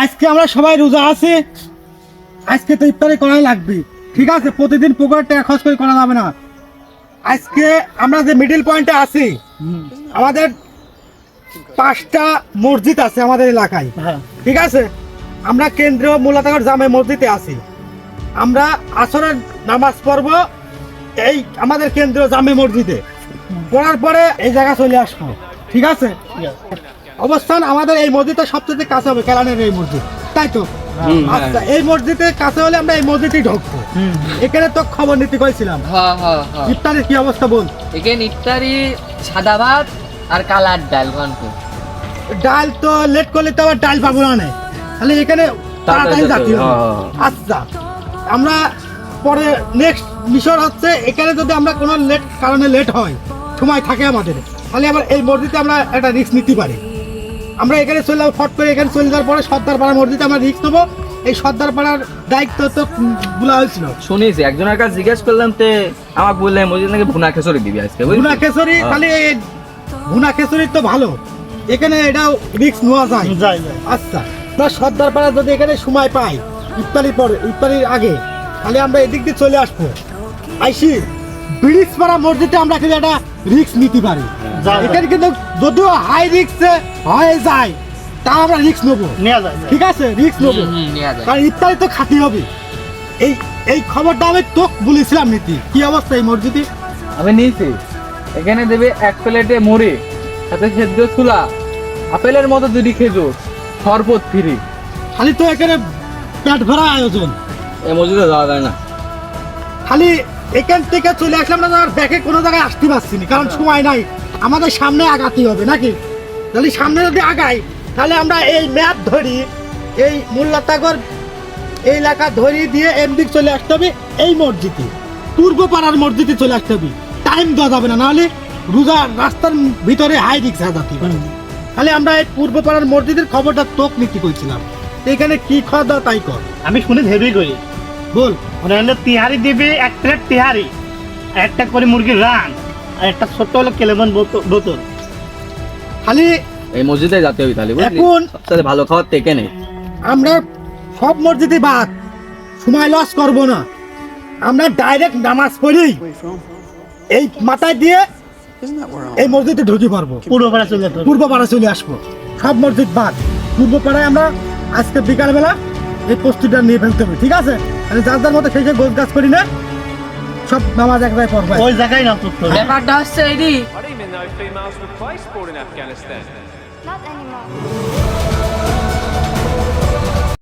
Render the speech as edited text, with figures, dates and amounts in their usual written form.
আজকে আমরা সবাই রোজা আছি, আজকে তো ইফতারি করাই লাগবে, ঠিক আছে? প্রতিদিন পুকুর টাকা খরচ করে করা যাবে না। আজকে আমরা যে মিডল পয়েন্টে আছি, আমাদের 5টা মসজিদ আছে আমাদের এলাকায়, ঠিক আছে? আমরা কেন্দ্রীয় মোল্লাতাগর জামে মসজিদে আছি। আমরা আসরের নামাজ পড়ব এই আমাদের কেন্দ্রীয় জামে মসজিদে, পড়ার পরে এই জায়গা চলে আসবো, ঠিক আছে? অবস্থান আমাদের এই মসজিদটা সবচেয়ে কাছে হবে, কেলানের এই মসজিদ, তাই তো? আচ্ছা, এই মসজিদের কাছে হলে আমরা এই মসজিদেই ঢুকবো। এখানে তো খবর নিতে কইছিলাম, ইফতারের কি অবস্থা বল? এখানে ইফতারি সাদা ভাত আর কালার ডাল ঘন্ট। ডাল তো লেট করলে তো আবার ডাল পাবো না, তাহলে এখানে তাড়াতাড়ি যাচ্ছি। আচ্ছা, আমরা পরে নেক্সট মিশন হচ্ছে, এখানে যদি আমরা কোনো কারণে লেট হয়, সময় থাকে আমাদের, তাহলে আবার এই মসজিদে আমরা একটা রিস্ক নিতে পারি। আমরা এখানে চলে যাবো, ফট করে এখানে চলে যাওয়ার পরে সর্দারপাড়া মসজিদে আমরা রিস্ক নেবো। এই সর্দারপাড়ার দায়িত্ব তো বলা হয়েছিল, শুনেছি একজনের কাছে জিজ্ঞেস করলাম, তে আমাকে বললে মসজিদ নাকি ভুনা খেচুড়ি দিবি আজকে। ভুনা খেচুড়ি, তাহলে ভুনা খেচুড়ি তো ভালো, এখানে এটাও রিস্ক নেওয়া যায়। আচ্ছা, আমরা সর্দারপাড়া যদি এখানে সময় পাই ইফতারির পরে, ইফতারির আগে, তাহলে আমরা এদিক দিয়ে চলে আসবো। আইসি ব্রিজপাড়া মসজিদে আমরা কিন্তু একটা রিস্ক নিতে পারি। এখানে কিন্তু যদিও হাই রিস্ক হয়ে যায়, তা আমরা রিস্ক নেবো, ঠিক আছে? রিস্ক নেবো, কারণ ইফতারি তো খাতি হবে। এই খবরটা আমি তোকে বলেছিলাম নীতি। কি অবস্থা এই মসজিদে? আমি নিয়েছি, এখানে দেবে 1 প্লেটে মুড়ি, সাথে সেদ্ধ ছোলা, আপেলের মতো 2টি খেজুর, শরবত ফ্রি। খালি তো এখানে পেট ভরা আয়োজন, এই মসজিদে যাওয়া যায় না। খালি এখান থেকে চলে আসলাম না, আর ব্যাকে কোনো জায়গায় আসতে পারছি না, কারণ সময় নাই। আমাদের সামনে আগাতে হবে নাকি? তাহলে সামনে যদি আগাই, তাহলে আমরা এই ম্যাপ ধরি, এই মোল্লাতাগর এই এলাকা ধরি দিয়ে এমদিক চলে আসতে হবে এই মসজিদে, পূর্বপাড়ার মসজিদে চলে আসতে হবে। টাইম দেওয়া যাবে না, নাহলে রোজা রাস্তার ভিতরে হাই রিক্স হয়ে যাতে পারে। তাহলে আমরা এই পূর্বপাড়ার মসজিদের খবরটা তোক নিতে কইছিলাম। এখানে কি খাওয়া দাওয়া তাই কর। আমি শুনে ভেবেই করি, বল। ওখানে তিহারি দিবি, 1 প্লেট তিহারি, একটা করে মুরগির রান, আর একটা ছোট্ট হলো কেলেমন বোতল। খালি এই মসজিদে যেতে হবে তাহলে, বুঝলি? এখন সবচেয়ে ভালো খাবার তো এখানে। আমরা সব মসজিদে বাদ, সময় লস করব না। আমরা ডাইরেক্ট নামাজ পড়ি, এই মাথায় দিয়ে এই মসজিদে ঢুকে পারবো, পূর্বপাড়া চলে আসবো। সব মসজিদ বাদ, পূর্বপাড়ায় আমরা আজকে বিকালবেলা এই প্রস্তুতিটা নিয়ে ফেলতে হবে, ঠিক আছে? মানে যার যার মতো সেই গোছ গাছ করি না, সব নামাজ এক জায়গায় পড়বো, ওই জায়গায় না তো। ব্যাপারটা হচ্ছে এই I didn't even know females were play sport in Afghanistan. Not anymore.